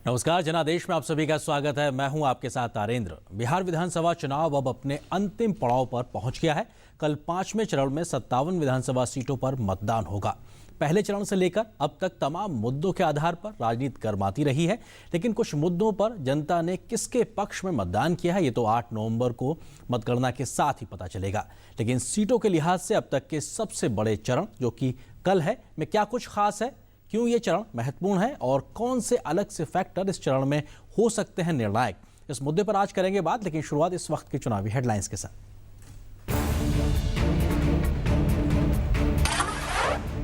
नमस्कार, जनादेश में आप सभी का स्वागत है। मैं हूं आपके साथ तारेंद्र। बिहार विधानसभा चुनाव अब अपने अंतिम पड़ाव पर पहुंच गया है। कल 5वें चरण में 57 विधानसभा सीटों पर मतदान होगा। पहले चरण से लेकर अब तक तमाम मुद्दों के आधार पर राजनीति गर्माती रही है, लेकिन कुछ मुद्दों पर जनता ने किसके पक्ष में मतदान किया है ये तो 8 नवंबर को मतगणना के साथ ही पता चलेगा। लेकिन सीटों के लिहाज से अब तक के सबसे बड़े चरण जो कि कल है में क्या कुछ खास है, क्यों ये चरण महत्वपूर्ण है और कौन से अलग से फैक्टर इस चरण में हो सकते हैं निर्णायक, इस मुद्दे पर आज करेंगे बात। लेकिन शुरुआत इस वक्त की चुनावी हेडलाइंस के साथ।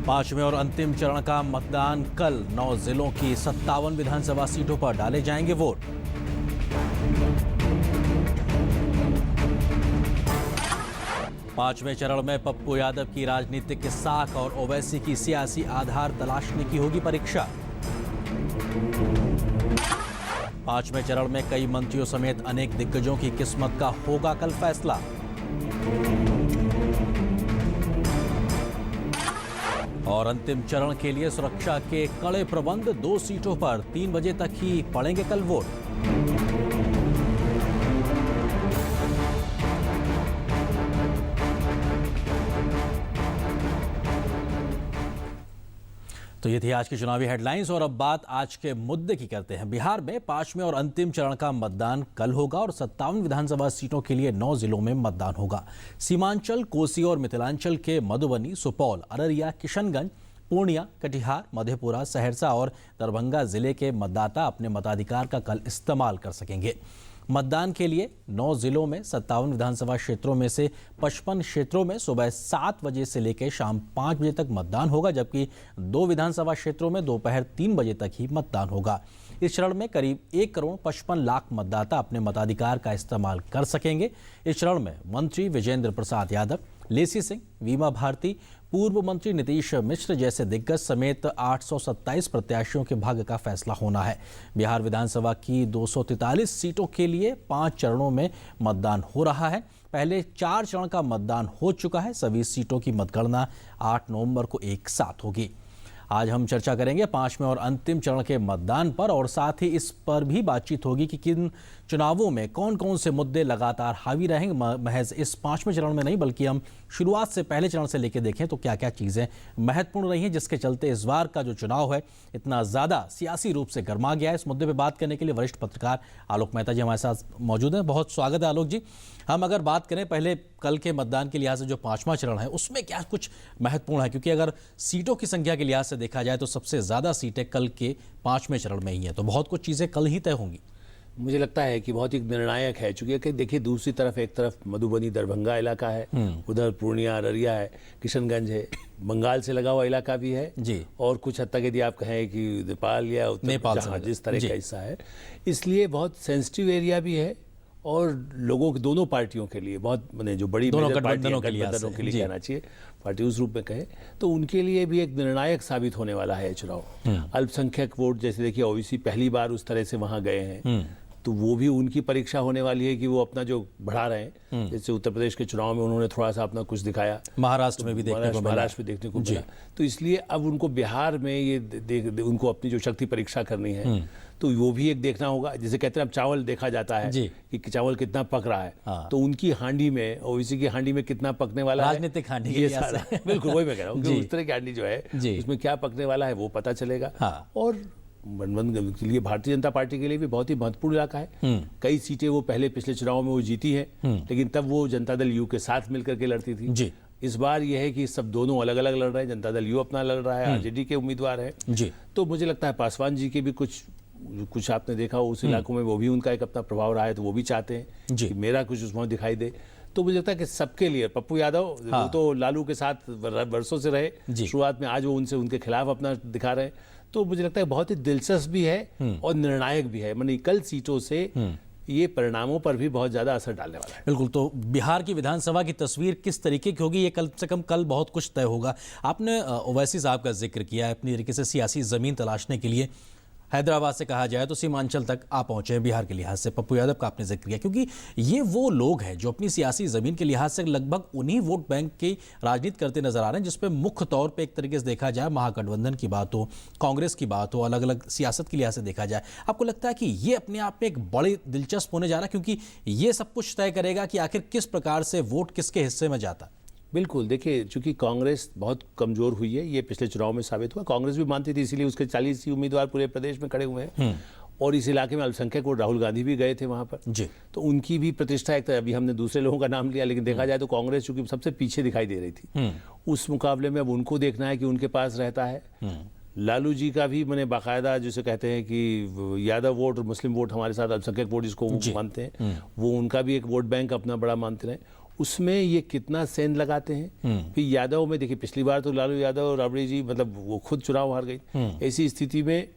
5वें और अंतिम चरण का मतदान कल 9 जिलों की 57 विधानसभा सीटों पर डाले जाएंगे वोट। पांचवें चरण में पप्पू यादव की राजनीतिक साख और ओवैसी की सियासी आधार तलाशने की होगी परीक्षा। 5वें चरण में कई मंत्रियों समेत अनेक दिग्गजों की किस्मत का होगा कल फैसला। और अंतिम चरण के लिए सुरक्षा के कड़े प्रबंध, 2 सीटों पर 3 बजे तक ही पड़ेंगे कल वोट। तो ये थी आज की चुनावी हेडलाइंस और अब बात आज के मुद्दे की करते हैं। बिहार में 5वें और अंतिम चरण का मतदान कल होगा और 57 विधानसभा सीटों के लिए 9 जिलों में मतदान होगा। सीमांचल, कोसी और मिथिलांचल के मधुबनी, सुपौल, अररिया, किशनगंज, पूर्णिया, कटिहार, मधेपुरा, सहरसा और दरभंगा जिले के मतदाता अपने मताधिकार का कल इस्तेमाल कर सकेंगे। मतदान के लिए 9 जिलों में 57 विधानसभा क्षेत्रों में से 55 क्षेत्रों में सुबह 7 बजे से लेकर शाम 5 बजे तक मतदान होगा, जबकि 2 विधानसभा क्षेत्रों में दोपहर 3 बजे तक ही मतदान होगा। इस चरण में करीब 1 करोड़ 55 लाख मतदाता अपने मताधिकार का इस्तेमाल कर सकेंगे। इस चरण में मंत्री विजेंद्र प्रसाद यादव, लेसी सिंह, वीमा भारती, पूर्व मंत्री नीतीश मिश्र जैसे दिग्गज समेत 827 प्रत्याशियों के भाग्य का फैसला होना है। बिहार विधानसभा की 243 सीटों के लिए 5 चरणों में मतदान हो रहा है। पहले 4 चरण का मतदान हो चुका है। सभी सीटों की मतगणना 8 नवंबर को एक साथ होगी। आज हम चर्चा करेंगे 5वें और अंतिम चरण के मतदान पर और साथ ही इस पर भी बातचीत होगी कि किन चुनावों में कौन कौन से मुद्दे लगातार हावी रहेंगे। महज इस 5वें चरण में नहीं बल्कि हम शुरुआत से पहले चरण से लेकर देखें तो क्या क्या चीज़ें महत्वपूर्ण रही हैं जिसके चलते इस बार का जो चुनाव है इतना ज़्यादा सियासी रूप से गर्मा गया है। इस मुद्दे पर बात करने के लिए वरिष्ठ पत्रकार आलोक मेहता जी हमारे साथ मौजूद हैं। बहुत स्वागत है आलोक जी। हम अगर बात करें पहले कल के मतदान के लिहाज से जो 5वां चरण है उसमें क्या कुछ महत्वपूर्ण है, क्योंकि अगर सीटों की संख्या के लिहाज से देखा जाए तो सबसे ज़्यादा सीटें कल के 5वें चरण में ही हैं, तो बहुत कुछ चीज़ें कल ही तय होंगी। मुझे लगता है कि बहुत ही निर्णायक है, चूंकि देखिए दूसरी तरफ एक तरफ मधुबनी दरभंगा इलाका है, उधर पूर्णिया अररिया है, किशनगंज है, बंगाल से लगा हुआ इलाका भी है जी, और कुछ हद तक यदि आप कहें कि नेपाल या नेपाल जिस तरह का हिस्सा है, इसलिए बहुत सेंसिटिव एरिया भी है और लोगों के दोनों पार्टियों के लिए बहुत जो बड़ी गठबंधनों के लिए कहना चाहिए, पार्टी उस रूप में कहे तो उनके लिए भी एक निर्णायक साबित होने वाला है चुनाव। अल्पसंख्यक वोट जैसे देखिए ओबीसी पहली बार उस तरह से वहां गए हैं, तो वो भी उनकी परीक्षा होने वाली है कि वो अपना जो बढ़ा रहे हैं। जैसे उत्तर प्रदेश के चुनाव में उन्होंने थोड़ा सा अपना कुछ दिखाया, महाराष्ट्र में भी देखने को मिला, तो इसलिए अब उनको बिहार में ये उनको अपनी जो शक्ति परीक्षा करनी है तो वो भी एक देखना होगा। जैसे कहते हैं अब चावल देखा जाता है कि चावल कितना पक रहा है, तो उनकी हांडी में ओबीसी की हांडी में कितना पकने वाला है, राजनीतिक हांडी ये सारा बिल्कुल वही मैं कह रहा हूँ, उस तरह की हांडी जो है उसमें क्या पकने वाला है वो पता चलेगा। और गठबंधन के लिए भारतीय जनता पार्टी के लिए भी बहुत ही महत्वपूर्ण इलाका है। कई सीटें वो पहले पिछले चुनाव में वो जीती है, लेकिन तब वो जनता दल यू के साथ मिलकर के लड़ती थी जी। इस बार यह है कि सब दोनों अलग अलग लड़ रहे हैं, जनता दल यू अपना लड़ रहा है, आरजेडी के उम्मीदवार है जी। तो मुझे लगता है पासवान जी के भी कुछ आपने देखा उस इलाकों में वो भी उनका एक अपना प्रभाव रहा है, तो वो भी चाहते हैं कि मेरा कुछ उसमें दिखाई दे। तो मुझे लगता है कि सबके लिए पप्पू यादव वो तो लालू के साथ वर्षों से रहे शुरुआत में, आज वो उनके खिलाफ अपना दिखा रहे हैं, तो मुझे लगता है बहुत ही दिलचस्प भी है और निर्णायक भी है। माने कल सीटों से ये परिणामों पर भी बहुत ज्यादा असर डालने वाला है। बिल्कुल, तो बिहार की विधानसभा की तस्वीर किस तरीके की होगी ये कल से कम कल बहुत कुछ तय होगा। आपने ओवैसी साहब का जिक्र किया है, अपनी तरीके से सियासी जमीन तलाशने के लिए हैदराबाद से कहा जाए तो सीमांचल तक आ पहुंचे हैं बिहार के लिहाज से। पप्पू यादव का आपने जिक्र किया, क्योंकि ये वो लोग हैं जो अपनी सियासी जमीन के लिहाज से लगभग उन्हीं वोट बैंक की राजनीति करते नजर आ रहे हैं, जिसपे मुख्य तौर पे एक तरीके से देखा जाए महागठबंधन की बात हो, कांग्रेस की बात हो, अलग अलग सियासत के लिहाज से देखा जाए। आपको लगता है कि ये अपने आप में एक बड़ी दिलचस्प होने जा रहा है, क्योंकि ये सब कुछ तय करेगा कि आखिर किस प्रकार से वोट किसके हिस्से में जाता है? बिल्कुल, देखिए, चूंकि कांग्रेस बहुत कमजोर हुई है, ये पिछले चुनाव में साबित हुआ। कांग्रेस भी मानती थी, इसीलिए उसके 40 ही उम्मीदवार पूरे प्रदेश में खड़े हुए हैं। और इस इलाके में अल्पसंख्यक वोट, राहुल गांधी भी गए थे वहां पर जी। तो उनकी भी प्रतिष्ठा एक, अभी हमने दूसरे लोगों का नाम लिया, लेकिन देखा जाए तो कांग्रेस चूंकि सबसे पीछे दिखाई दे रही थी, उस मुकाबले में अब उनको देखना है कि उनके पास रहता है। लालू जी का भी मैंने बाकायदा, जिसे कहते हैं कि यादव वोट और मुस्लिम वोट हमारे साथ अल्पसंख्यक वोट जिसको वो मानते हैं, वो उनका भी एक वोट बैंक अपना बड़ा मानते हैं। उसमें ये कितना सेंध लगाते हैं। फिर यादव में देखिए, पिछली बार तो लालू यादव और राबड़ी जी मतलब वो खुद चुनाव हार गई। ऐसी स्थिति में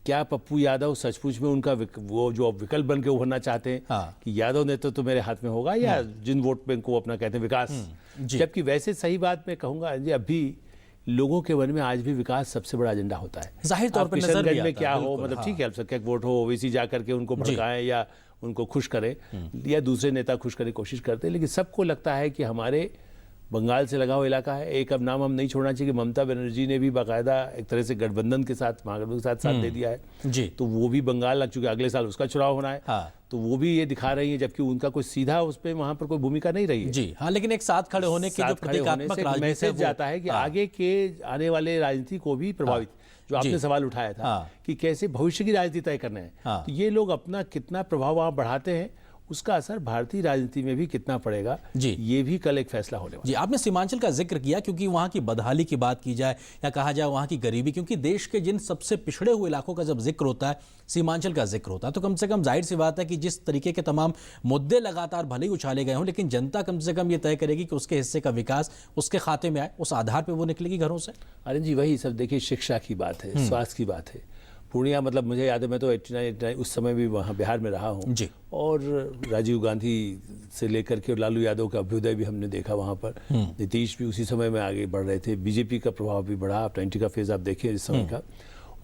क्या पप्पू यादव सचमुच में उनका वो जो विकल्प बन के उभरना चाहते हैं कि यादव नेतृत्व तो मेरे हाथ में होगा, या जिन वोट बैंक को अपना कहते हैं विकास, जबकि वैसे सही बात मैं कहूंगा जी, अभी लोगों के मन में आज भी विकास सबसे बड़ा एजेंडा होता है। जाहिर तौर पर नजर भी आता में क्या हो, मतलब ठीक है अल्पसंख्यक वोट हो, ओबीसी जाकर के उनको भड़काएं या उनको खुश करें, या दूसरे नेता खुश करने की कोशिश करते हैं, लेकिन सबको लगता है कि हमारे बंगाल से लगा हुआ इलाका है। एक अब नाम हम नहीं छोड़ना चाहिए कि ममता बनर्जी ने भी बाकायदा एक तरह से गठबंधन के साथ, महागठबंधन के साथ दे दिया है जी। तो वो भी बंगाल लग चुके, अगले साल उसका चुनाव होना है। तो वो भी ये दिखा रही है, जबकि उनका कोई सीधा उस पर वहां पर कोई भूमिका नहीं रही है जी। हाँ, लेकिन एक साथ खड़े होने के जो प्रतीकात्मक मैसेज जाता है कि आगे के आने वाले राजनीति को भी प्रभावित, जो आपने सवाल उठाया था कि कैसे भविष्य की राजनीति तय करना है, तो ये लोग अपना कितना प्रभाव वहां बढ़ाते हैं, उसका असर भारतीय राजनीति में भी कितना पड़ेगा जी, ये भी कल एक फैसला होने वाला। जी, आपने सीमांचल का जिक्र किया, क्योंकि वहां की बदहाली की बात की जाए या कहा जाए वहां की गरीबी, क्योंकि देश के जिन सबसे पिछड़े हुए इलाकों का जब जिक्र होता है, सीमांचल का जिक्र होता है, तो कम से कम जाहिर सी बात है कि जिस तरीके के तमाम मुद्दे लगातार भले ही उछाले गए हों, लेकिन जनता कम से कम ये तय करेगी कि उसके हिस्से का विकास उसके खाते में आए, उस आधार पर वो निकलेगी घरों से। अरे जी, वही सब देखिए, शिक्षा की बात है, स्वास्थ्य की बात है। पूर्णिया, मतलब मुझे याद है, मैं तो 89 उस समय भी वहाँ बिहार में रहा हूँ जी, और राजीव गांधी से लेकर के लालू यादव का अभ्युदय भी हमने देखा वहाँ पर। नीतीश भी उसी समय में आगे बढ़ रहे थे, बीजेपी का प्रभाव भी बढ़ा। 90 का फेज आप देखिए इस समय का,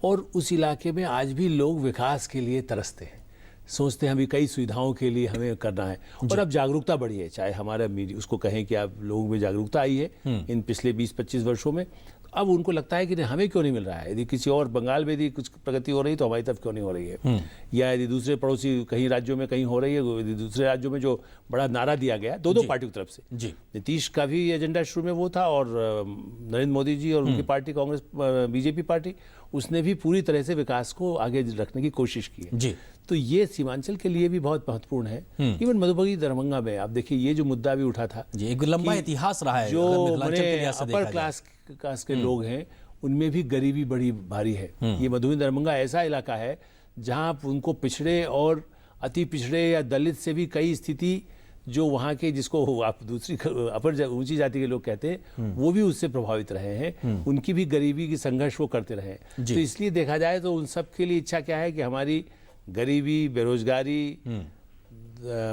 और उस इलाके में आज भी लोग विकास के लिए तरसते हैं, सोचते हैं अभी कई सुविधाओं के लिए हमें करना है। और अब जागरूकता बढ़ी है, चाहे हमारा मीडिया उसको कहें कि आप लोगों में जागरूकता आई है इन पिछले 20-25 वर्षों में। अब उनको लगता है कि नहीं, हमें क्यों नहीं मिल रहा है, यदि किसी और बंगाल में यदि कुछ प्रगति हो रही है तो हमारी तरफ क्यों नहीं हो रही है, या यदि दूसरे पड़ोसी कहीं राज्यों में कहीं हो रही है, यदि दूसरे राज्यों में जो बड़ा नारा दिया गया दो पार्टियों की तरफ से जी, नीतीश का भी एजेंडा शुरू में वो था, और नरेंद्र मोदी जी और उनकी पार्टी कांग्रेस बीजेपी पार्टी, उसने भी पूरी तरह से विकास को आगे रखने की कोशिश की है जी। तो ये सीमांचल के लिए भी बहुत महत्वपूर्ण है। इवन मधुबनी दरभंगा में आप देखिए, ये जो मुद्दा भी उठा था, एक लंबा इतिहास रहा है, जो अपर क्लास के लोग हैं उनमें भी गरीबी बड़ी भारी है। ये मधुबनी दरभंगा ऐसा इलाका है जहां उनको पिछड़े और अति पिछड़े या दलित से भी कई स्थिति, जो वहाँ के जिसको आप दूसरी अपर ऊंची जाति के लोग कहते हैं, वो भी उससे प्रभावित रहे हैं, उनकी भी गरीबी की संघर्ष वो करते रहे। तो इसलिए देखा जाए तो उन सब के लिए इच्छा क्या है कि हमारी गरीबी, बेरोजगारी,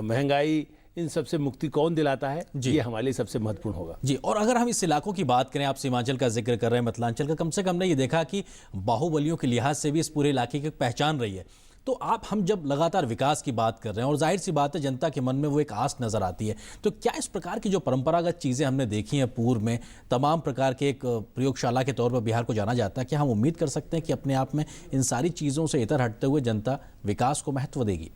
महंगाई, इन सबसे मुक्ति कौन दिलाता है, ये हमारे लिए सबसे महत्वपूर्ण होगा जी। और अगर हम इस इलाकों की बात करें, आप सीमांचल का जिक्र कर रहे हैं, मतलांचल का, कम से कम हमने ये देखा कि बाहुबलियों के लिहाज से भी इस पूरे इलाके की पहचान रही है। तो हम जब लगातार विकास की बात कर रहे हैं, और जाहिर सी बात है जनता के मन में वो एक आस नजर आती है, तो क्या इस प्रकार की जो परंपरागत चीज़ें हमने देखी हैं पूर्व में, तमाम प्रकार के एक प्रयोगशाला के तौर पर बिहार को जाना जाता है, क्या हम उम्मीद कर सकते हैं कि अपने आप में इन सारी चीज़ों से इतर हटते हुए जनता विकास को महत्व देगी?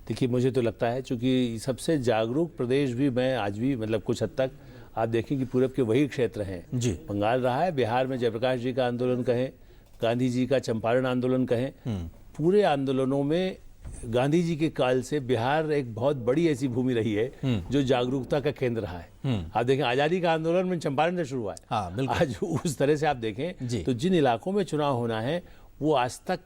देखिए, मुझे तो लगता है, चूंकि सबसे जागरूक प्रदेश भी मैं आज भी, मतलब कुछ हद तक आप देखें कि पूरब के वही क्षेत्र हैं जी। बंगाल रहा है, बिहार में जयप्रकाश जी का आंदोलन कहें, गांधी जी का चंपारण आंदोलन कहें, पूरे आंदोलनों में गांधी जी के काल से बिहार एक बहुत बड़ी ऐसी भूमि रही है जो जागरूकता का केंद्र रहा है। आप देखें, आजादी का आंदोलन में चंपारण से शुरू हुआ है। आज उस तरह से आप देखें तो जिन इलाकों में चुनाव होना है वो आज तक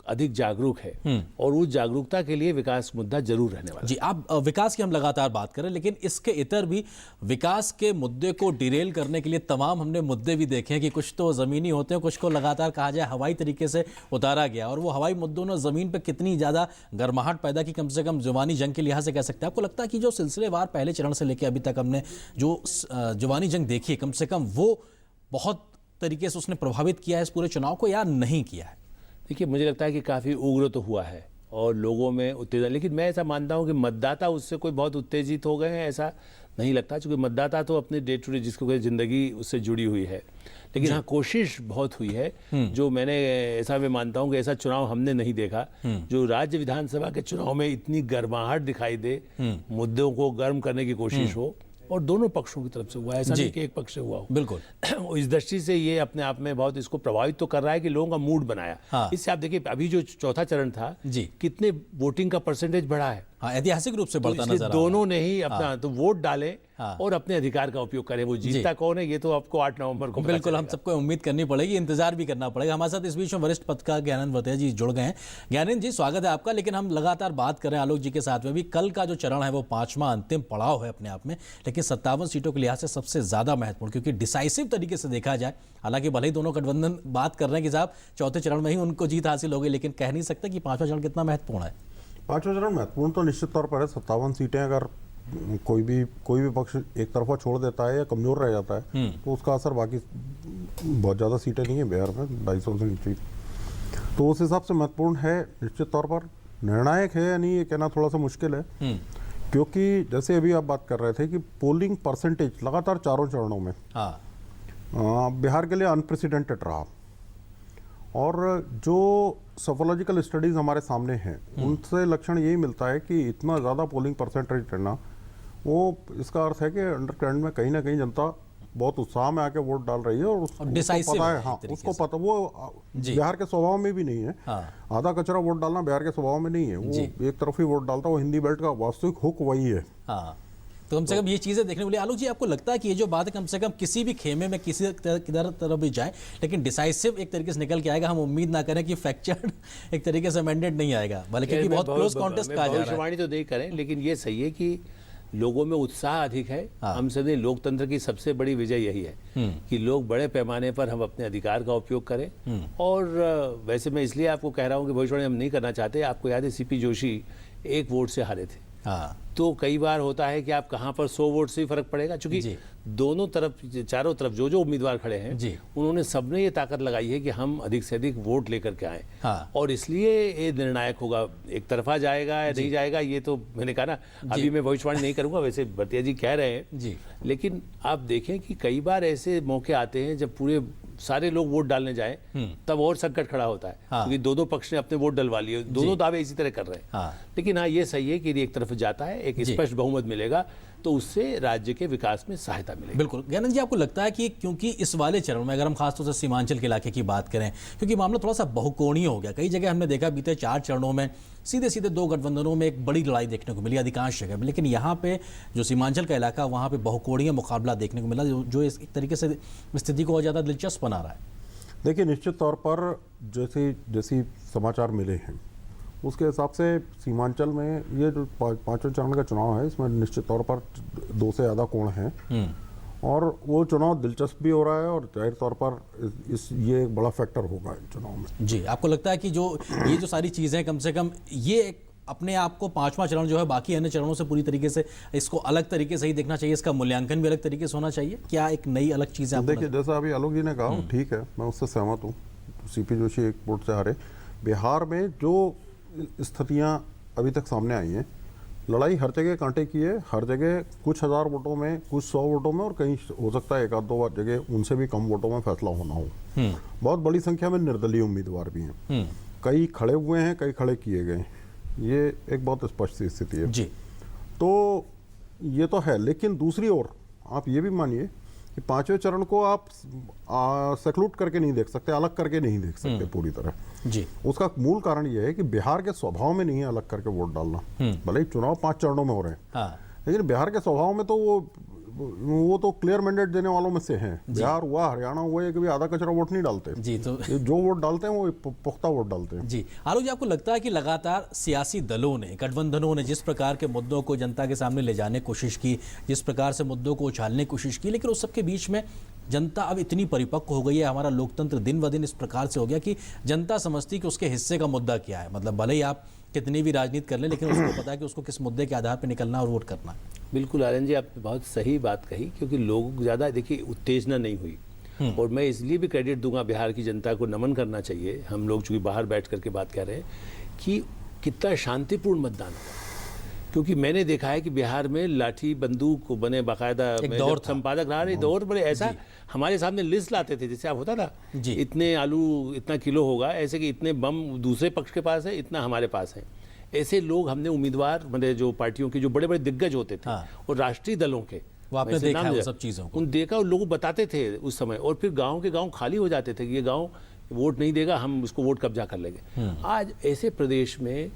अधिक जागरूक है, और उस जागरूकता के लिए विकास मुद्दा जरूर रहने वाला जी। आप विकास की हम लगातार बात करें, लेकिन इसके इतर भी विकास के मुद्दे को डिरेल करने के लिए तमाम हमने मुद्दे भी देखे हैं कि कुछ तो ज़मीनी होते हैं, कुछ को लगातार कहा जाए हवाई तरीके से उतारा गया, और वो हवाई मुद्दों ने ज़मीन पर कितनी ज़्यादा गर्माहट पैदा की, कम से कम जुबानी जंग के लिहाज से कह सकते हैं। आपको लगता है कि जो सिलसिलेवार पहले चरण से लेकर अभी तक हमने जो जुबानी जंग देखी है, कम से कम वो बहुत तरीके से उसने प्रभावित किया है इस पूरे चुनाव को, या नहीं किया है? देखिए, मुझे लगता है कि काफ़ी उग्र तो हुआ है और लोगों में उत्तेजन, लेकिन मैं ऐसा मानता हूं कि मतदाता उससे कोई बहुत उत्तेजित हो गए हैं, ऐसा नहीं लगता, क्योंकि मतदाता तो अपने डे टू डे जिसको कहते ज़िंदगी उससे जुड़ी हुई है। लेकिन हाँ, कोशिश बहुत हुई है। जो मैं मानता हूं कि ऐसा चुनाव हमने नहीं देखा जो राज्य विधानसभा के चुनाव में इतनी गर्माहट दिखाई दे, मुद्दों को गर्म करने की कोशिश हो, और दोनों पक्षों की तरफ से हुआ, ऐसा नहीं कि एक पक्ष से हुआ हो। बिल्कुल। इस दृष्टि से ये अपने आप में बहुत इसको प्रभावित तो कर रहा है कि लोगों का मूड बनाया। हाँ। इससे आप देखिए, अभी जो चौथा चरण था जी, कितने वोटिंग का परसेंटेज बढ़ा है। हाँ, ऐतिहासिक रूप से बढ़ता नजर आ रहा है। दोनों ने ही अपना तो वोट डाले और अपने अधिकार का उपयोग करें। वो जीतता कौन है ये तो आपको 8 नवंबर को बिल्कुल हम सबको उम्मीद करनी पड़ेगी, इंतजार भी करना पड़ेगा। हमारे साथ इस बीच में वरिष्ठ पत्रकार ज्ञानेंद्र वर्तेजा जी जुड़ गए हैं। ज्ञानेंद्र जी, स्वागत है आपका। लेकिन हम लगातार बात कर रहे हैं आलोक जी के साथ में भी, कल का जो चरण है वो 5वां अंतिम पड़ाव है अपने आप में, लेकिन 57 सीटों के लिहाज से सबसे ज्यादा महत्वपूर्ण, क्योंकि डिसाइसिव तरीके से देखा जाए, हालांकि भले ही दोनों गठबंधन बात कर रहे हैं कि साहब चौथे चरण में ही उनको जीत हासिल हो गई, लेकिन कह नहीं सकते कि 5वां चरण कितना महत्वपूर्ण है। 5वां चरण महत्वपूर्ण तो निश्चित तौर पर है। 57 सीटें अगर कोई भी पक्ष एक तरफा छोड़ देता है या कमजोर रह जाता है तो उसका असर बाकी बहुत ज़्यादा सीटें नहीं है बिहार में, 250 से नीचे, तो उस हिसाब से महत्वपूर्ण है। निश्चित तौर पर निर्णायक है या नहीं ये कहना थोड़ा सा मुश्किल है, क्योंकि जैसे अभी आप बात कर रहे थे कि पोलिंग परसेंटेज लगातार चारों चरणों में बिहार के लिए अनप्रेसिडेंटेड रहा, और जो सोफोलॉजिकल स्टडीज़ हमारे सामने हैं उनसे लक्षण यही मिलता है कि इतना ज़्यादा पोलिंग परसेंटेज रहना, वो इसका अर्थ है कि अंडरकरेंट में कहीं ना कहीं जनता बहुत उत्साह में आके वोट डाल रही है, और उसको पता है, हाँ उसको पता, वो बिहार के स्वभाव में भी नहीं है। आधा कचरा वोट डालना बिहार के स्वभाव में नहीं है, वो एक तरफ ही वोट डालता, वो हिंदी बेल्ट का वास्तविक हुक वही है। तो कम से कम ये चीजें देखने को मिली। आलोक जी, आपको लगता है कि ये जो बात है कम से कम किसी भी खेमे में किसी तरफ भी जाए, लेकिन डिसाइसिव एक तरीके से निकल के आएगा? हम उम्मीद ना करें कि फ्रैक्चर्ड एक तरीके से मैंडेट नहीं आएगा, बल्कि बहुत क्लोज कॉन्टेस्ट कहा जा रहा है। भविष्यवाणी तो नहीं करें, लेकिन ये सही है कि लोगों में उत्साह अधिक है। हम सभी लोकतंत्र की सबसे बड़ी विजय यही है कि लोग बड़े पैमाने पर हम अपने अधिकार का उपयोग करें। और वैसे मैं इसलिए आपको कह रहा हूं कि भविष्यवाणी हम नहीं करना चाहते। आपको याद है सीपी जोशी 1 वोट से हारे थे। तो कई बार होता है कि आप कहां पर 100 वोट से ही फर्क पड़ेगा, क्योंकि दोनों तरफ, चारों तरफ जो उम्मीदवार खड़े हैं उन्होंने सबने ये ताकत लगाई है कि हम अधिक से अधिक वोट लेकर के आए। और इसलिए ये निर्णायक होगा, एक तरफा जाएगा या नहीं जाएगा, ये तो मैंने कहा ना, अभी मैं भविष्यवाणी नहीं करूंगा, वैसे वर्तेजा जी कह रहे हैं। लेकिन आप देखें कि कई बार ऐसे मौके आते हैं जब पूरे सारे लोग वोट डालने जाए, तब और संकट खड़ा होता है, क्योंकि दोनों पक्ष ने अपने वोट डलवा लिए, दोनों दावे इसी तरह कर रहे हैं। लेकिन हाँ, ये सही है कि यदि एक तरफ जाता है, एक स्पष्ट बहुमत मिलेगा, तो उससे राज्य के विकास में सहायता मिलेगी। बिल्कुल। ज्ञानेंद्र जी, आपको लगता है कि क्योंकि इस वाले चरण में अगर हम खासतौर से सीमांचल के इलाके की बात करें, क्योंकि मामला थोड़ा सा बहुकोणीय हो गया, कई जगह हमने देखा बीते 4 चरणों में सीधे सीधे 2 गठबंधनों में एक बड़ी लड़ाई देखने को मिली अधिकांश जगह में, लेकिन यहाँ पे जो सीमांचल का इलाका, वहाँ पे बहुकोणीय मुकाबला देखने को मिला, जो एक तरीके से स्थिति को और ज़्यादा दिलचस्प बना रहा है। देखिए, निश्चित तौर पर जैसी समाचार मिले हैं उसके हिसाब से सीमांचल में ये जो 5वें चरण का चुनाव है, इसमें निश्चित तौर पर 2 से ज़्यादा कोण हैं, और वो चुनाव दिलचस्प भी हो रहा है, और जाहिर तौर पर ये एक बड़ा फैक्टर होगा इस चुनाव में। जी, आपको लगता है कि ये जो सारी चीज़ें, कम से कम ये अपने आप को 5वां चरण जो है बाकी अन्य चरणों से पूरी तरीके से इसको अलग तरीके से ही देखना चाहिए, इसका मूल्यांकन भी अलग तरीके से होना चाहिए, क्या एक नई अलग चीज़ है? देखिए, जैसा अभी आलोक जी ने कहा, ठीक है, मैं उससे सहमत हूँ। सीपी जोशी 1 वोट से हारे। बिहार में जो स्थितियां अभी तक सामने आई हैं, लड़ाई हर जगह कांटे की है, हर जगह कुछ 1000 वोटों में, कुछ 100 वोटों में, और कहीं हो सकता है 1-2 जगह उनसे भी कम वोटों में फैसला होना हो। बहुत बड़ी संख्या में निर्दलीय उम्मीदवार भी हैं, कई खड़े हुए हैं, कई खड़े किए गए, ये एक बहुत स्पष्ट सी स्थिति है जी। तो ये तो है, लेकिन दूसरी ओर आप ये भी मानिए कि 5वें चरण को आप सेक्लूट करके नहीं देख सकते, अलग करके नहीं देख सकते पूरी तरह जी। उसका मूल कारण ये है कि बिहार के स्वभाव में नहीं है अलग करके वोट डालना। भले ही चुनाव 5 चरणों में हो रहे हैं, लेकिन बिहार के स्वभाव में तो वो तो क्लियर मैंडेट देने वालों में से हैं। बिहार हुआ, हरियाणा हुआ, कि भी आधा कचरा वोट नहीं डालते जी। तो जो वोट डालते हैं वो पुख्ता वोट डालते हैं जी। आलोक जी, आपको लगता है कि लगातार सियासी दलों ने, गठबंधनों ने जिस प्रकार के मुद्दों को जनता के सामने ले जाने की कोशिश की, जिस प्रकार से मुद्दों को उछालने की कोशिश की, लेकिन उस सबके बीच में जनता अब इतनी परिपक्व हो गई है, हमारा लोकतंत्र दिन ब दिन इस प्रकार से हो गया कि जनता समझती कि उसके हिस्से का मुद्दा क्या है। मतलब भले ही आप कितनी भी राजनीति कर लें, लेकिन उसको पता है कि उसको किस मुद्दे के आधार पर निकलना और वोट करना है। बिल्कुल आर्यन जी, आपने बहुत सही बात कही, क्योंकि लोग ज़्यादा, देखिए, उत्तेजना नहीं हुई। और मैं इसलिए भी क्रेडिट दूंगा, बिहार की जनता को नमन करना चाहिए, हम लोग चूंकि बाहर बैठ करके बात कर रहे हैं, कि कितना शांतिपूर्ण मतदान हुआ। क्योंकि मैंने देखा है कि बिहार में लाठी बंदूक बने, बाकायदा दौर संपादक रहा रही दौर बड़े, ऐसा हमारे सामने लिस्ट लाते थे, जैसे आप होता था इतने आलू इतना किलो होगा, ऐसे कि इतने बम दूसरे पक्ष के पास है, इतना हमारे पास है। ऐसे लोग हमने उम्मीदवार, मतलब जो पार्टियों के जो बड़े बड़े दिग्गज होते थे और राष्ट्रीय दलों के, वो आपने देखा है वो सब चीजों को, उन देखा, और लोग बताते थे उस समय, और फिर गांव के गांव खाली हो जाते थे कि ये गांव वोट नहीं देगा, हम उसको वोट कब्जा कर लेंगे। आज ऐसे प्रदेश में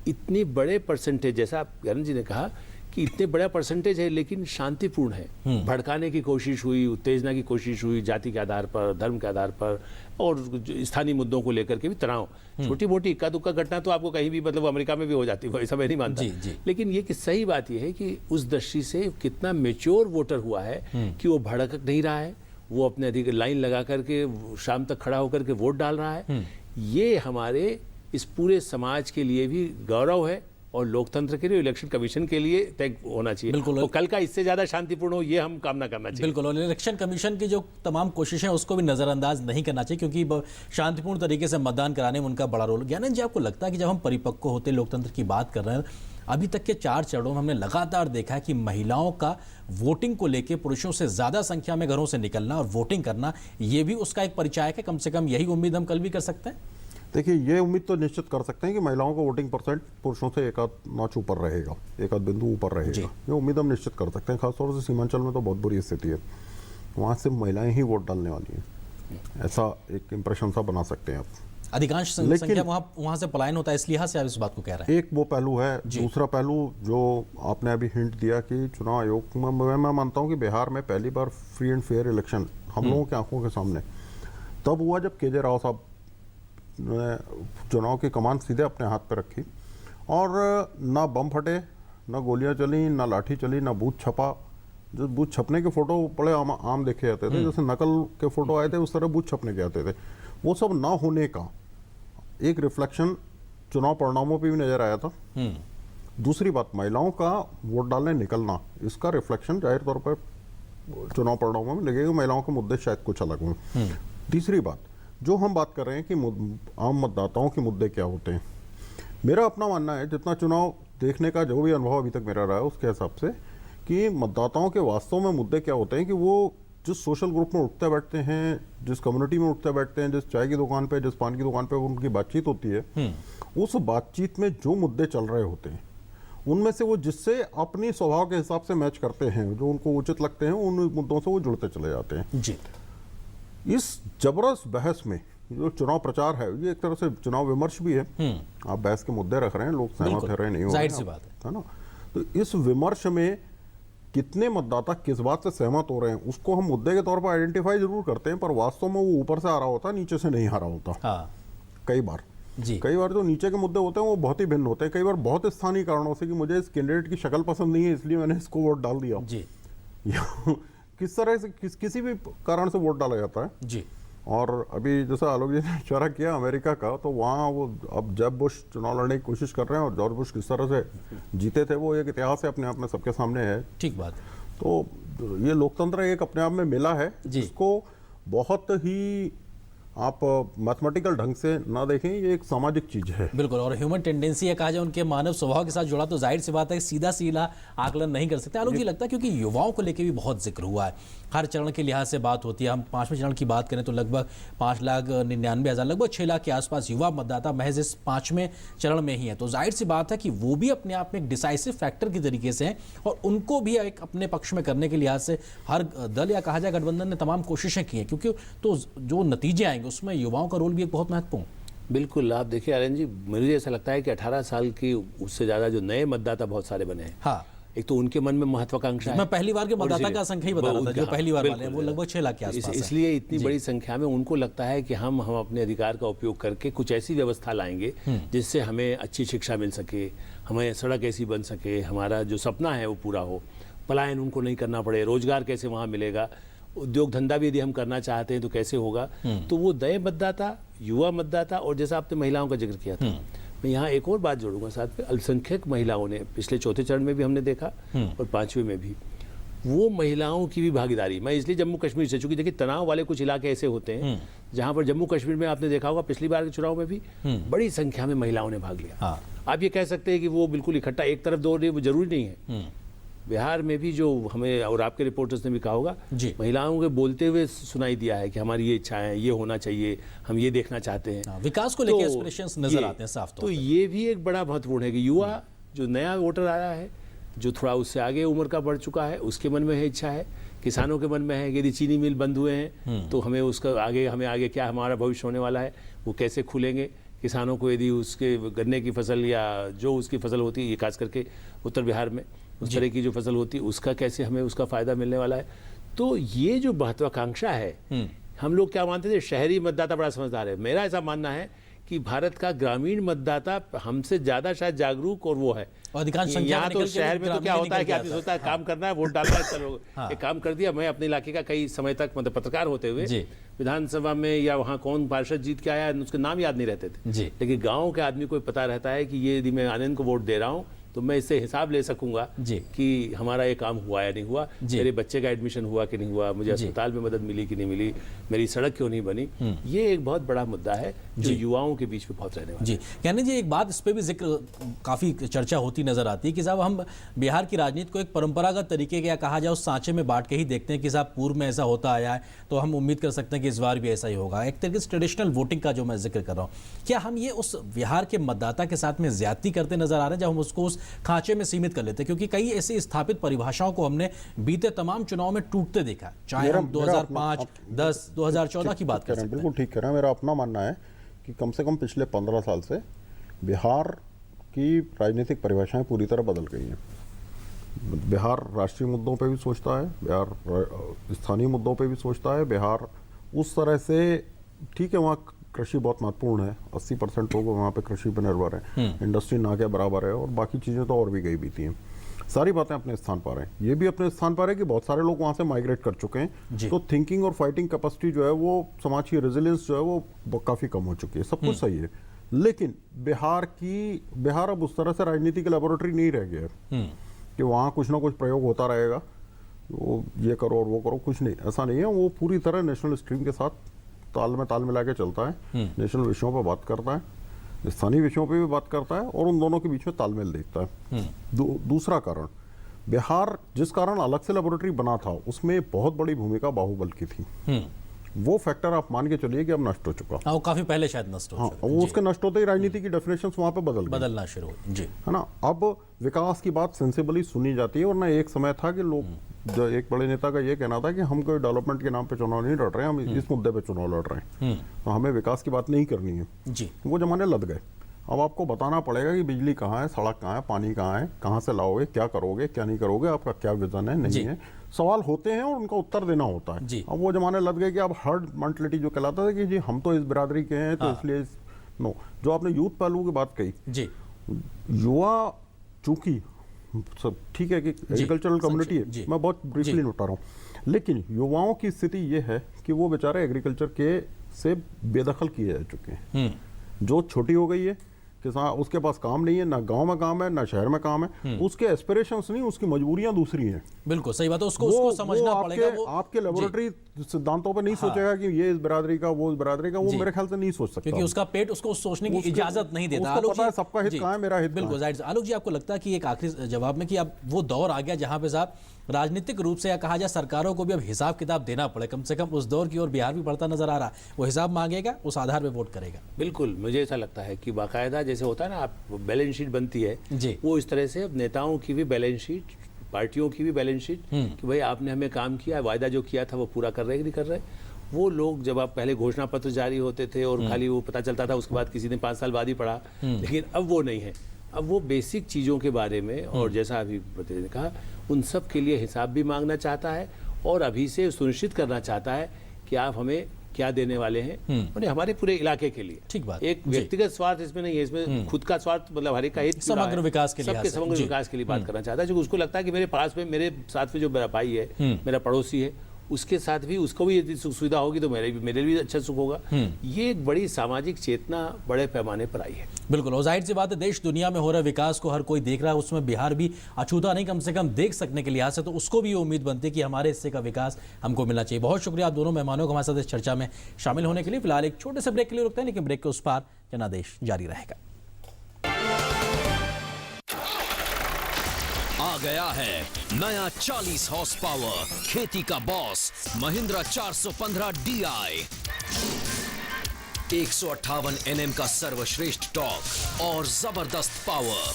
इतनी बड़े परसेंटेज, जैसा आप गगन जी ने कहा कि इतने बड़ा परसेंटेज है, लेकिन शांतिपूर्ण है। भड़काने की कोशिश हुई, उत्तेजना की कोशिश हुई, जाति के आधार पर, धर्म के आधार पर, और स्थानीय मुद्दों को लेकर के भी तनाव, छोटी मोटी इक्का दुक्का घटना तो आपको कहीं भी, मतलब अमेरिका में भी हो जाती है, ऐसा मैं नहीं मानता। लेकिन ये कि सही बात यह है कि उस दृष्टि से कितना मेच्योर वोटर हुआ है कि वो भड़क नहीं रहा है, वो अपने अधिक लाइन लगा करके शाम तक खड़ा होकर के वोट डाल रहा है। ये हमारे इस पूरे समाज के लिए भी गौरव है, और लोकतंत्र के लिए, इलेक्शन कमीशन के लिए तय होना चाहिए। बिल्कुल, तो कल का इससे ज्यादा शांतिपूर्ण हो, ये हम कामना करना चाहिए। बिल्कुल, और इलेक्शन कमीशन की जो तमाम कोशिशें हैं उसको भी नजरअंदाज नहीं करना चाहिए, क्योंकि शांतिपूर्ण तरीके से मतदान कराने में उनका बड़ा रोल। ज्ञानंद जी, आपको लगता है कि जब हम परिपक्व होते लोकतंत्र की बात कर रहे हैं, अभी तक के 4 चरणों में हमने लगातार देखा है कि महिलाओं का वोटिंग को लेकर पुरुषों से ज्यादा संख्या में घरों से निकलना और वोटिंग करना, ये भी उसका एक परिचायक है। कम से कम यही उम्मीद हम कल भी कर सकते हैं। देखिए, ये उम्मीद तो निश्चित कर सकते हैं कि महिलाओं का वोटिंग परसेंट पुरुषों से एक आध नॉच ऊपर रहेगा, एक आध बिंदु ऊपर रहेगा, ये उम्मीद हम निश्चित कर सकते हैं। खासतौर से सीमांचल में तो बहुत बुरी स्थिति है, वहाँ से महिलाएं ही वोट डालने वाली हैं, ऐसा एक इंप्रेशन सा बना सकते हैं आप। अधिकांश संख्या वहाँ से पलायन होता है, इस लिहाज से आप इस बात को कह रहे हैं। एक वो पहलू है। दूसरा पहलू जो आपने अभी हिंट दिया कि चुनाव आयोग, मैं मानता हूँ कि बिहार में पहली बार फ्री एंड फेयर इलेक्शन हम लोगों की आंखों के सामने तब हुआ जब के जे राव साहब चुनाव की कमान सीधे अपने हाथ पे रखी, और ना बम फटे, ना गोलियां चली, ना लाठी चली, ना बूथ छपा। जो बूथ छपने के फोटो बड़े आम देखे जाते थे, जैसे नकल के फोटो आए थे उस तरह बूथ छपने के आते थे, वो सब ना होने का एक रिफ्लेक्शन चुनाव परिणामों पे भी नजर आया था। दूसरी बात, महिलाओं का वोट डालने निकलना, इसका रिफ्लेक्शन जाहिर तौर पर चुनाव परिणामों में लगेगा। महिलाओं के मुद्दे शायद कुछ अलग हों। तीसरी बात, जो हम बात कर रहे हैं कि आम मतदाताओं के मुद्दे क्या होते हैं, मेरा अपना मानना है, जितना चुनाव देखने का जो भी अनुभव अभी तक मेरा रहा है उसके हिसाब से, कि मतदाताओं के वास्तव में मुद्दे क्या होते हैं कि वो जिस सोशल ग्रुप में उठते बैठते हैं, जिस कम्युनिटी में उठते बैठते हैं, जिस चाय की दुकान पे, जिस पान की दुकान पे उनकी बातचीत होती है, उस बातचीत में जो मुद्दे चल रहे होते हैं उनमें से वो जिससे अपनी स्वभाव के हिसाब से मैच करते हैं, जो उनको उचित लगते हैं, उन मुद्दों से वो जुड़ते चले जाते हैं जी। इस जबरदस्त बहस में जो चुनाव प्रचार है, ये एक तरह से चुनाव विमर्श भी है। आप बहस के मुद्दे रख रहे हैं, लोग सहमत हो रहे नहीं हो, जाहिर सी बात है ना। तो इस विमर्श में कितने मतदाता किस बात से सहमत हो रहे हैं उसको हम मुद्दे के तौर पर आइडेंटिफाई जरूर करते हैं, पर वास्तव में वो ऊपर से आ रहा होता है, नीचे से नहीं आ रहा होता। हाँ। कई बार जो नीचे के मुद्दे होते हैं वो बहुत ही भिन्न होते हैं, कई बार बहुत स्थानीय कारणों से कि मुझे इस कैंडिडेट की शक्ल पसंद नहीं है इसलिए मैंने इसको वोट डाल दिया जी। किस तरह से किसी भी कारण से वोट डाला जाता है जी। और अभी जैसा आलोक जी ने इशारा किया अमेरिका का, तो वहाँ वो अब जब बुश चुनाव लड़ने की कोशिश कर रहे हैं और जॉर्ज बुश किस तरह से जीते थे, वो एक इतिहास है अपने आप में, सबके सामने है। ठीक बात। तो ये लोकतंत्र एक अपने आप में मिला है, जिसको बहुत ही आप मैथमेटिकल ढंग से ना देखें, ये एक सामाजिक चीज है। बिल्कुल, और ह्यूमन टेंडेंसी है, कहा जाए उनके मानव स्वभाव के साथ जुड़ा, तो जाहिर सी बात है सीधा सीधा आकलन नहीं कर सकते। आलोक जी, लगता है क्योंकि युवाओं को लेकर भी बहुत जिक्र हुआ है, हर चरण के लिहाज से बात होती है। हम 5वें चरण की बात करें तो लगभग 5,99,000, लगभग 6 लाख के आसपास युवा मतदाता महज इस 5वें चरण में ही है। तो जाहिर सी बात है कि वो भी अपने आप में एक डिसाइसिव फैक्टर की तरीके से हैं, और उनको भी एक अपने पक्ष में करने के लिहाज से हर दल या कहा जाए गठबंधन ने तमाम कोशिशें की हैं, क्योंकि तो जो नतीजे आएंगे उसमें युवाओं का रोल भी एक बहुत महत्वपूर्ण। बिल्कुल, आप देखिए आर्यन जी, मुझे ऐसा लगता है कि 18 साल की उससे ज्यादा जो नए मतदाता बहुत सारे बने हैं। हाँ, एक तो उनके मन में महत्वाकांक्षा है। मैं पहली बार के मतदाता का संख्या ही बता रहा था, जो पहली बार वाले हैं वो लगभग 6 लाख के आसपास है। इसलिए इतनी बड़ी संख्या में उनको लगता है कि हम अपने अधिकार का उपयोग करके कुछ ऐसी व्यवस्था लाएंगे जिससे हमें अच्छी शिक्षा मिल सके, हमें सड़क ऐसी बन सके, हमारा जो सपना है वो पूरा हो, पलायन उनको नहीं करना पड़े, रोजगार कैसे वहाँ मिलेगा, उद्योग धंधा भी यदि हम करना चाहते हैं तो कैसे होगा। तो वो नए मतदाता, युवा मतदाता, और जैसा आपने महिलाओं का जिक्र किया था, मैं यहाँ एक और बात जोड़ूंगा साथ में, अल्पसंख्यक महिलाओं ने पिछले 4थे चरण में भी हमने देखा और 5वें में भी वो महिलाओं की भी भागीदारी, मैं इसलिए जम्मू कश्मीर से, चूंकि देखिए तनाव वाले कुछ इलाके ऐसे होते हैं जहां पर जम्मू कश्मीर में आपने देखा होगा पिछली बार के चुनाव में भी बड़ी संख्या में महिलाओं ने भाग लिया। आप ये कह सकते हैं कि वो बिल्कुल इकट्ठा एक तरफ दौड़ रही है, वो जरूरी नहीं है। बिहार में भी जो हमें और आपके रिपोर्टर्स ने भी कहा होगा, महिलाओं के बोलते हुए सुनाई दिया है कि हमारी ये इच्छा है, ये होना चाहिए, हम ये देखना चाहते हैं। विकास को लेकर एस्पिरेशंस नजर आते हैं साफ तौर तो ये भी एक बड़ा महत्वपूर्ण है कि युवा जो नया वोटर आया है, जो थोड़ा उससे आगे उम्र का बढ़ चुका है, उसके मन में है इच्छा है, किसानों के मन में है कि यदि चीनी मिल बंद हुए हैं तो हमें आगे क्या हमारा भविष्य होने वाला है, वो कैसे खुलेंगे। किसानों को यदि उसके गन्ने की फसल या जो उसकी फसल होती है, ये खास करके उत्तर बिहार में उस तरह की जो फसल होती है, उसका कैसे हमें उसका फायदा मिलने वाला है। तो ये जो महत्वाकांक्षा है, हम लोग क्या मानते थे, शहरी मतदाता बड़ा समझदार है। मेरा ऐसा मानना है कि भारत का ग्रामीण मतदाता हमसे ज्यादा शायद जागरूक और वो है। अधिकांश यहाँ तो शहर में तो क्या होता है कि आदमी सोचता है काम करना है, वोट डालना है, चलो एक काम कर दिया। मैं अपने इलाके का कई समय तक मतलब पत्रकार होते हुए विधानसभा में या वहाँ कौन पार्षद जीत के आया उसके नाम याद नहीं रहते थे, लेकिन गाँव के आदमी को पता रहता है कि ये यदि मैं आनंद को वोट दे रहा हूँ तो मैं इससे हिसाब ले सकूंगा कि हमारा ये काम हुआ या नहीं हुआ, मेरे बच्चे का एडमिशन हुआ कि नहीं हुआ, मुझे अस्पताल में मदद मिली कि नहीं मिली, मेरी सड़क क्यों नहीं बनी। ये एक बहुत बड़ा मुद्दा है जो युवाओं के बीच में बहुत रहने वाला है। कहने जी एक बात इस पे भी जिक्र काफी चर्चा होती नजर आती है कि साहब हम बिहार की राजनीति को एक परंपरागत तरीके के या कहा जाए उस सांचे में बांट के ही देखते हैं कि साहब पूर्व में ऐसा होता आया है तो हम उम्मीद कर सकते हैं कि इस बार भी ऐसा ही होगा। एक तरीके से ट्रेडिशनल वोटिंग का जो मैं जिक्र कर रहा हूँ, क्या हम ये उस बिहार के मतदाता के साथ में ज्यादती करते नजर आ रहे हैं जब हम उसको उस खांचे में सीमित कर लेते हैं? क्योंकि कई ऐसी स्थापित परिभाषाओं को हमने बीते तमाम चुनाव में टूटते देखा, चाहे हम 2005, 10, 2014 की बात कर सकते हैं। बिल्कुल ठीक कह रहे हैं। मेरा अपना मानना है कि कम से कम पिछले 15 साल से बिहार की राजनीतिक परिभाषाएं पूरी तरह बदल गई हैं। बिहार राष्ट्रीय मुद्दों पे भी सोचता है, बिहार स्थानीय मुद्दों पे भी सोचता है। बिहार उस तरह से, ठीक है वहाँ कृषि बहुत महत्वपूर्ण है, 80% लोग वहाँ पे कृषि पर निर्भर है, इंडस्ट्री ना के बराबर है और बाकी चीज़ें तो और भी गई बीती हैं। सारी बातें अपने स्थान पर हैं। ये भी अपने स्थान पर है कि बहुत सारे लोग वहाँ से माइग्रेट कर चुके हैं, तो थिंकिंग और फाइटिंग कैपेसिटी जो है वो, समाज की रेजिलियंस जो है वो काफ़ी कम हो चुकी है। सब कुछ सही है, लेकिन बिहार अब उस तरह से राजनीति की लेबोरेटरी नहीं रह गया है कि वहाँ कुछ ना कुछ प्रयोग होता रहेगा, वो ये करो और वो करो, कुछ नहीं, ऐसा नहीं है। वो पूरी तरह नेशनल स्ट्रीम के साथ ताल मिला के चलता है, नेशनल विषयों पर बात करता है, स्थानीय विषयों पे भी बात करता है और उन दोनों के बीच में तालमेल देखता है। दूसरा कारण, बिहार जिस कारण अलग से लेबोरेटरी बना था उसमें बहुत बड़ी भूमिका बाहुबल की थी। वो फैक्टर आप मान के चलिए कि अब नष्ट हो चुका। वो काफी पहले शायद नष्ट हो चुका। वो उसके नष्ट होते ही राजनीति की डेफिनेशंस वहां पे बदलना शुरू हुई, जी है ना। अब विकास की बात सेंसिबली सुनी जाती है, वरना एक समय था कि लोग, एक बड़े नेता का ये कहना था कि हम कोई डेवलपमेंट के नाम पे चुनाव नहीं लड़ रहे हैं, हम इस मुद्दे पे चुनाव लड़ रहे हैं, तो हमें विकास की बात नहीं करनी है जी। वो जमाने लद गए। अब आपको बताना पड़ेगा कि बिजली कहाँ है, सड़क कहाँ है, पानी कहाँ है, कहाँ से लाओगे, क्या करोगे, क्या नहीं करोगे, आपका क्या विजन है, नहीं है। सवाल होते हैं और उनका उत्तर देना होता है। अब वो जमाने लग गए कि अब हर्ड मेंटलिटी जो कहलाता था कि जी हम तो इस बिरादरी के हैं तो इसलिए नो। जो आपने यूथ पहलू की बात कही जी, युवा चूंकि सब ठीक है कि एग्रीकल्चरल कम्युनिटी है, मैं बहुत ब्रीफली बता रहा हूँ, लेकिन युवाओं की स्थिति ये है कि वो बेचारे एग्रीकल्चर के से बेदखल किए जा चुके हैं। जो छोटी हो गई है, किसान उसके पास काम नहीं है, ना गांव में काम है, ना शहर में काम है, उसके एस्पिरेशंस नहीं, उसकी मजबूरियां दूसरी हैं। बिल्कुल सही बात है, उसको समझना पड़ेगा। वो आपके लेबोरेटरी सिद्धांतों पे नहीं सोचेगा कि ये इस बिरादरी का, वो इस बिरादरी का, वो मेरे ख्याल से नहीं सोच सकता, क्योंकि उसका पेट उसको सोचने की इजाजत नहीं देता। उसको पता है सबका हित कहाँ है, मेरा हित बिल्कुल जाहिर। आलोक जी, आपको लगता है कि एक आखिरी जवाब में कि अब वो दौर आ गया जहां पे साहब राजनीतिक रूप से या कहा जाए सरकारों को भी अब हिसाब किताब देना पड़े, कम से कम उस दौर की ओर बिहार भी बढ़ता नजर आ रहा है, वो हिसाब मांगेगा, उस आधार पे वोट करेगा? बिल्कुल, मुझे ऐसा लगता है कि बाकायदा जैसे होता है ना, आप बैलेंस शीट बनती है जी, वो इस तरह से नेताओं की भी बैलेंस शीट, पार्टियों की भी बैलेंस शीट कि भाई आपने हमें काम किया, वायदा जो किया था वो पूरा कर रहे कि नहीं कर रहे। वो लोग जब आप पहले घोषणा पत्र जारी होते थे और खाली वो पता चलता था, उसके बाद किसी ने 5 साल बाद ही पढ़ा, लेकिन अब वो नहीं है। अब वो बेसिक चीज़ों के बारे में, और जैसा अभी प्रतिनिधि ने कहा, उन सब के लिए हिसाब भी मांगना चाहता है और अभी से सुनिश्चित करना चाहता है कि आप हमें क्या देने वाले हैं, और हमारे पूरे इलाके के लिए। ठीक बात। एक व्यक्तिगत स्वार्थ इसमें नहीं है, इसमें खुद का स्वार्थ, मतलब हर एक का हित, समग्र विकास के लिए, सबके समग्र विकास के लिए बात करना चाहता है। जो उसको लगता है कि मेरे पास में, मेरे साथ में जो मेरा भाई है, मेरा पड़ोसी है, उसके साथ भी उसको भी यदि सुख सुविधा होगी तो मेरे लिए भी अच्छा सुख होगा। ये एक बड़ी सामाजिक चेतना बड़े पैमाने पर आई है। बिल्कुल, और जाहिर सी बात है देश दुनिया में हो रहे विकास को हर कोई देख रहा है, उसमें बिहार भी अछूता नहीं कम से कम देख सकने के लिहाज से, तो उसको भी ये उम्मीद बनती है कि हमारे हिस्से का विकास हमको मिलना चाहिए। बहुत शुक्रिया आप दोनों मेहमानों को हमारे साथ इस चर्चा में शामिल होने के लिए। फिलहाल एक छोटे से ब्रेक के लिए रुकते हैं, लेकिन ब्रेक के उस पार जनादेश जारी रहेगा। आ गया है नया 40 हॉर्स पावर खेती का बॉस महिंद्रा 415 DI। 158 NM का सर्वश्रेष्ठ टॉर्क और जबरदस्त पावर।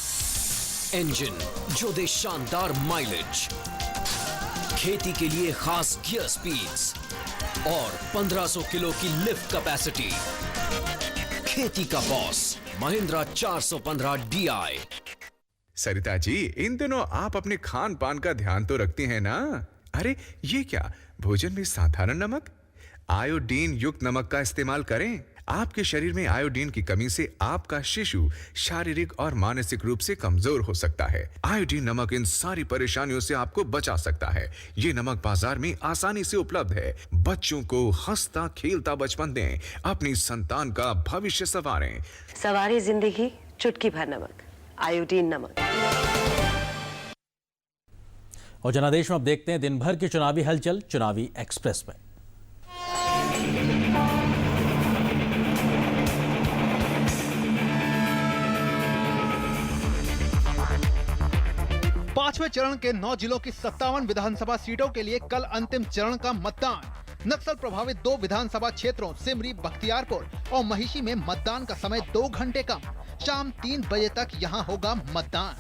इंजन जो दे शानदार माइलेज, खेती के लिए खास गियर स्पीड्स और 1500 किलो की लिफ्ट कैपेसिटी। खेती का बॉस महिंद्रा 415 DI। सरिता जी, इन दिनों आप अपने खान पान का ध्यान तो रखती हैं ना? अरे ये क्या, भोजन में साधारण नमक? आयोडीन युक्त नमक का इस्तेमाल करें। आपके शरीर में आयोडीन की कमी से आपका शिशु शारीरिक और मानसिक रूप से कमजोर हो सकता है। आयोडीन नमक इन सारी परेशानियों से आपको बचा सकता है। ये नमक बाजार में आसानी से उपलब्ध है। बच्चों को हंसता खेलता बचपन दें, अपनी संतान का भविष्य संवारें। सवारी जिंदगी चुटकी भर नमक, आयोडीन नमक। और जनादेश में अब देखते हैं दिन भर की चुनावी हलचल चुनावी एक्सप्रेस में। पांचवें चरण के 9 जिलों की 57 विधानसभा सीटों के लिए कल अंतिम चरण का मतदान। नक्सल प्रभावित 2 विधानसभा क्षेत्रों सिमरी, बख्तियारपुर और महिषी में मतदान का समय 2 घंटे कम। शाम 3 बजे तक यहां होगा मतदान।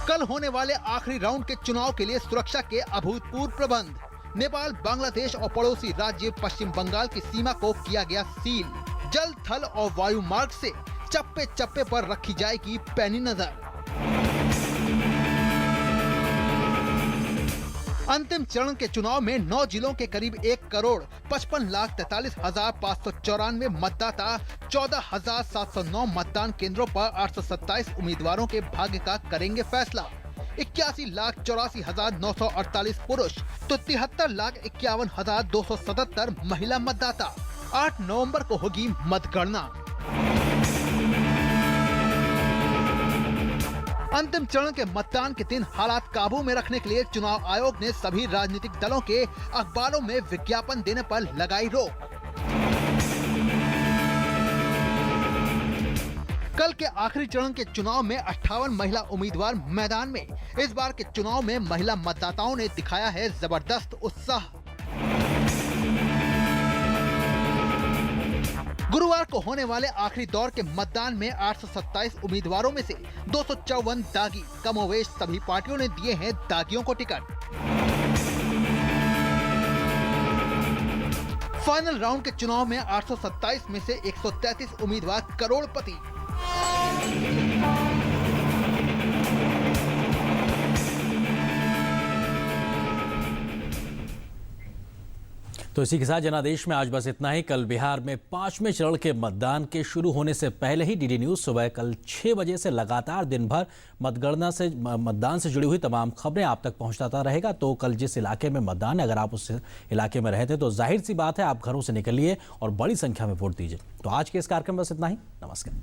कल होने वाले आखिरी राउंड के चुनाव के लिए सुरक्षा के अभूतपूर्व प्रबंध। नेपाल, बांग्लादेश और पड़ोसी राज्य पश्चिम बंगाल की सीमा को किया गया सील। जल, थल और वायु मार्ग से चप्पे चप्पे पर रखी जाएगी पैनी नजर। अंतिम चरण के चुनाव में 9 जिलों के करीब 1,55,43,594 मतदाता 14,709 मतदान केंद्रों पर 827 उम्मीदवारों के भाग्य का करेंगे फैसला। 81,84,948 पुरुष तो 73,51,277 महिला मतदाता। 8 नवंबर को होगी मतगणना। अंतिम चरण के मतदान के दिन हालात काबू में रखने के लिए चुनाव आयोग ने सभी राजनीतिक दलों के अखबारों में विज्ञापन देने पर लगाई रोक। कल के आखिरी चरण के चुनाव में 58 महिला उम्मीदवार मैदान में। इस बार के चुनाव में महिला मतदाताओं ने दिखाया है जबरदस्त उत्साह। गुरुवार को होने वाले आखिरी दौर के मतदान में 827 उम्मीदवारों में से 254 दागी। कमोवेश सभी पार्टियों ने दिए हैं दागियों को टिकट। फाइनल राउंड के चुनाव में 827 में से 133 उम्मीदवार करोड़पति। तो इसी के साथ जनादेश में आज बस इतना ही। कल बिहार में 5वें चरण के मतदान के शुरू होने से पहले ही डीडी न्यूज सुबह कल 6 बजे से लगातार दिन भर मतदान से जुड़ी हुई तमाम खबरें आप तक पहुंचाता रहेगा। तो कल जिस इलाके में मतदान है, अगर आप उस इलाके में रहते तो जाहिर सी बात है आप घरों से निकलिए और बड़ी संख्या में वोट दीजिए। तो आज के इस कार्यक्रम बस इतना ही। नमस्कार।